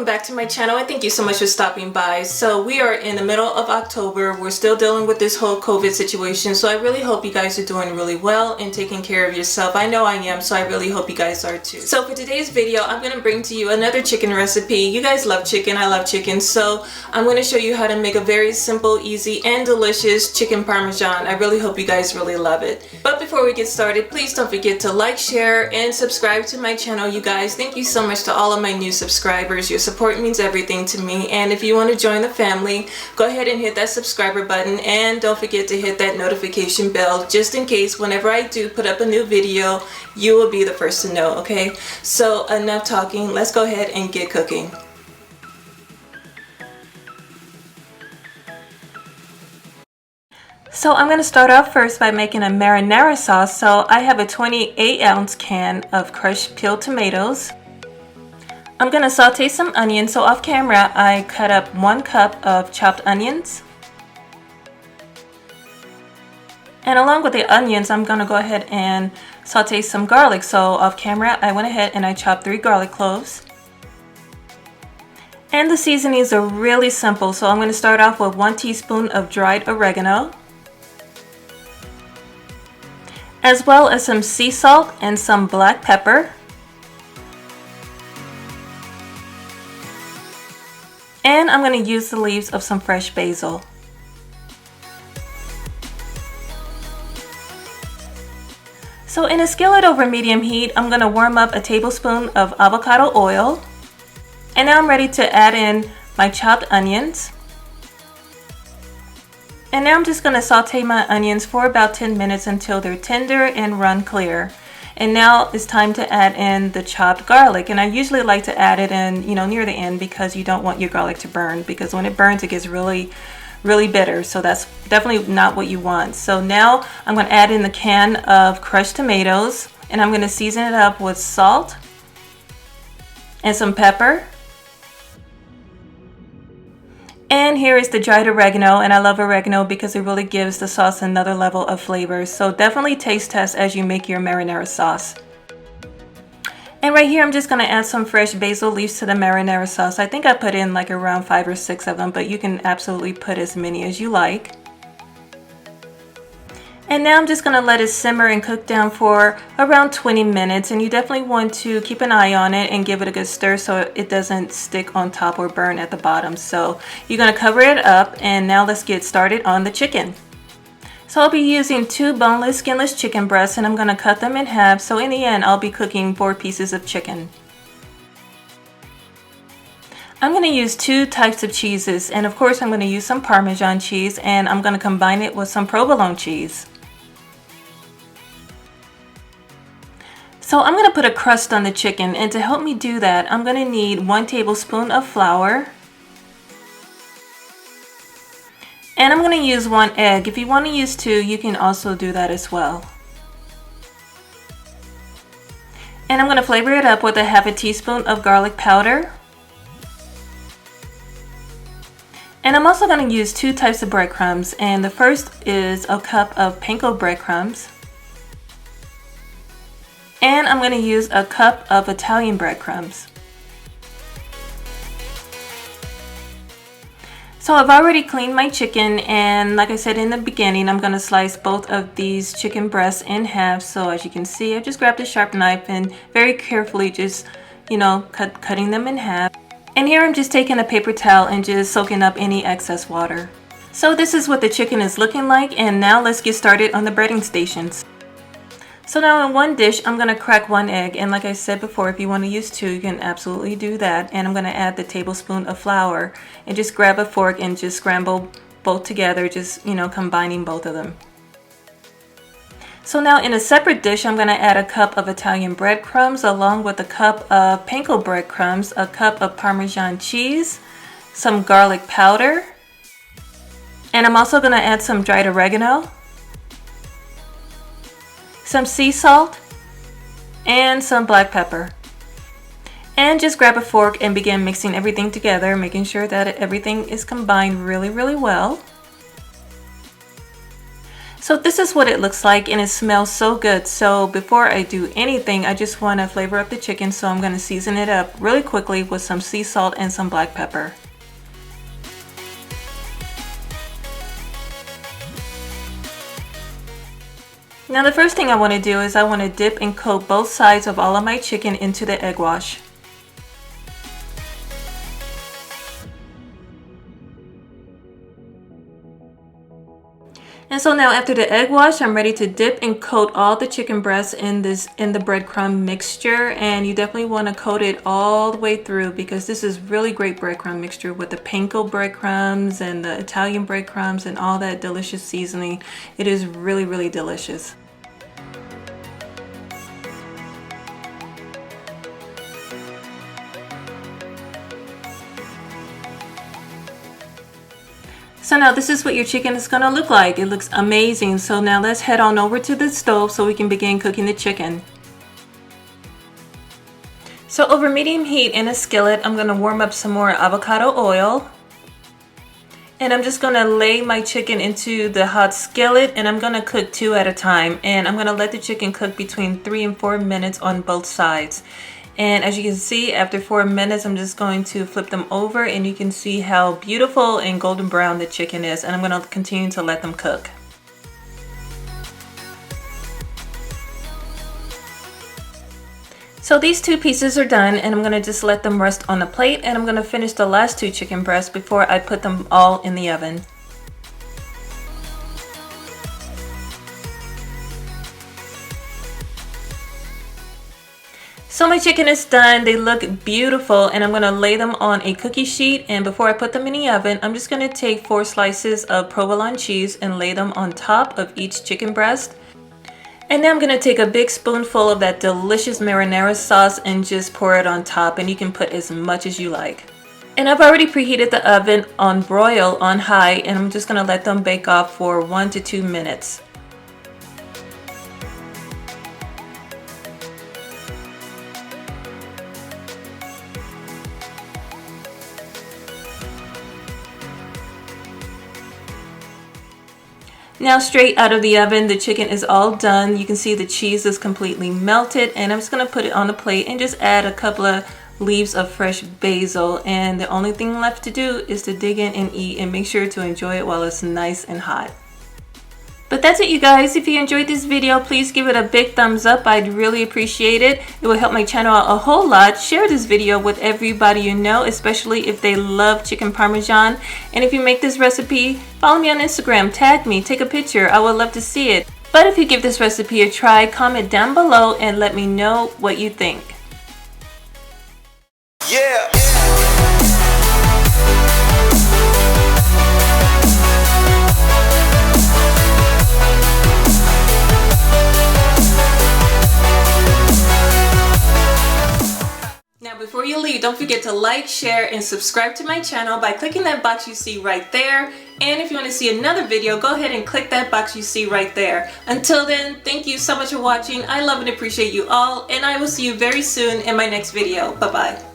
welcome back to my channel and thank you so much for stopping by. So we are in the middle of October. We're still dealing with this whole COVID situation, so I really hope you guys are doing really well and taking care of yourself. I know I am, so I really hope you guys are too. So for today's video, I'm going to bring to you another chicken recipe. You guys love chicken, I love chicken, so I'm going to show you how to make a very simple, easy, and delicious chicken parmesan. I really hope you guys really love it. But before we get started, please don't forget to like, share, and subscribe to my channel, you guys. Thank you so much to all of my new subscribers. Your support means everything to me, and if you want to join the family, go ahead and hit that subscriber button, and don't forget to hit that notification bell just in case whenever I do put up a new video, you will be the first to know, okay? So enough talking, let's go ahead and get cooking. So I'm going to start off first by making a marinara sauce. So I have a 28-ounce can of crushed peeled tomatoes. I'm going to saute some onions. So off camera, I cut up 1 cup of chopped onions. And along with the onions, I'm going to go ahead and saute some garlic. So off camera, I went ahead and I chopped 3 garlic cloves. And the seasonings are really simple. So I'm going to start off with 1 teaspoon of dried oregano, as well as some sea salt and some black pepper. And I'm going to use the leaves of some fresh basil. So in a skillet over medium heat, I'm going to warm up a tablespoon of avocado oil. And now I'm ready to add in my chopped onions. And now I'm just going to saute my onions for about 10 minutes until they're tender and run clear. And now it's time to add in the chopped garlic. And I usually like to add it in, near the end, because you don't want your garlic to burn, because when it burns, it gets really bitter. So that's definitely not what you want. So now I'm going to add in the can of crushed tomatoes, and I'm going to season it up with salt and some pepper. And here is the dried oregano, and I love oregano because it really gives the sauce another level of flavor. So definitely taste test as you make your marinara sauce. And right here, I'm just going to add some fresh basil leaves to the marinara sauce. I think I put in like around 5 or 6 of them, but you can absolutely put as many as you like. And now I'm just going to let it simmer and cook down for around 20 minutes. And you definitely want to keep an eye on it and give it a good stir so it doesn't stick on top or burn at the bottom. So you're going to cover it up, and now let's get started on the chicken. So I'll be using 2 boneless, skinless chicken breasts, and I'm going to cut them in half. So in the end, I'll be cooking 4 pieces of chicken. I'm going to use 2 types of cheeses, and of course I'm going to use some Parmesan cheese, and I'm going to combine it with some provolone cheese. So I'm going to put a crust on the chicken, and to help me do that, I'm going to need 1 tablespoon of flour. And I'm going to use 1 egg. If you want to use 2, you can also do that as well. And I'm going to flavor it up with a ½ teaspoon of garlic powder. And I'm also going to use 2 types of breadcrumbs, and the first is a cup of panko breadcrumbs. And I'm going to use a cup of Italian breadcrumbs. So I've already cleaned my chicken, and like I said in the beginning, I'm going to slice both of these chicken breasts in half. So as you can see, I just grabbed a sharp knife and very carefully just, cutting them in half. And here I'm just taking a paper towel and just soaking up any excess water. So this is what the chicken is looking like, and now let's get started on the breading stations. So now in one dish, I'm going to crack 1 egg, and like I said before, if you want to use 2, you can absolutely do that. And I'm going to add the tablespoon of flour, and just grab a fork and just scramble both together, just, combining both of them. So now in a separate dish, I'm going to add a cup of Italian breadcrumbs along with a cup of panko breadcrumbs, a cup of Parmesan cheese, some garlic powder, and I'm also going to add some dried oregano, some sea salt, and some black pepper. And just grab a fork and begin mixing everything together, making sure that everything is combined really well. So this is what it looks like, and it smells so good. So before I do anything, I just want to flavor up the chicken, so I'm going to season it up really quickly with some sea salt and some black pepper. Now the first thing I want to do is I want to dip and coat both sides of all of my chicken into the egg wash. And so now after the egg wash, I'm ready to dip and coat all the chicken breasts in the breadcrumb mixture. And you definitely want to coat it all the way through, because this is really great breadcrumb mixture with the panko breadcrumbs and the Italian breadcrumbs and all that delicious seasoning. It is really, really delicious. So now this is what your chicken is going to look like. It looks amazing. So now let's head on over to the stove so we can begin cooking the chicken. So over medium heat in a skillet, I'm going to warm up some more avocado oil. And I'm just going to lay my chicken into the hot skillet, and I'm going to cook 2 at a time. And I'm going to let the chicken cook between 3 and 4 minutes on both sides. And as you can see, after 4 minutes, I'm just going to flip them over, and you can see how beautiful and golden brown the chicken is. And I'm going to continue to let them cook. So these 2 pieces are done, and I'm going to just let them rest on the plate, and I'm going to finish the last 2 chicken breasts before I put them all in the oven. So my chicken is done. They look beautiful, and I'm going to lay them on a cookie sheet. And before I put them in the oven, I'm just going to take 4 slices of provolone cheese and lay them on top of each chicken breast. And now I'm going to take a big spoonful of that delicious marinara sauce and just pour it on top, and you can put as much as you like. And I've already preheated the oven on broil on high, and I'm just going to let them bake off for 1 to 2 minutes. Now straight out of the oven, the chicken is all done. You can see the cheese is completely melted, and I'm just going to put it on the plate and just add a couple of leaves of fresh basil. And the only thing left to do is to dig in and eat, and make sure to enjoy it while it's nice and hot. But that's it, you guys. If you enjoyed this video, please give it a big thumbs up. I'd really appreciate it. It will help my channel out a whole lot. Share this video with everybody you know, especially if they love chicken parmesan. And if you make this recipe, follow me on Instagram, tag me, take a picture. I would love to see it. But if you give this recipe a try, comment down below and let me know what you think. Yeah. Now before you leave, don't forget to like, share, and subscribe to my channel by clicking that box you see right there. And if you want to see another video, go ahead and click that box you see right there. Until then, thank you so much for watching. I love and appreciate you all, and I will see you very soon in my next video. Bye-bye.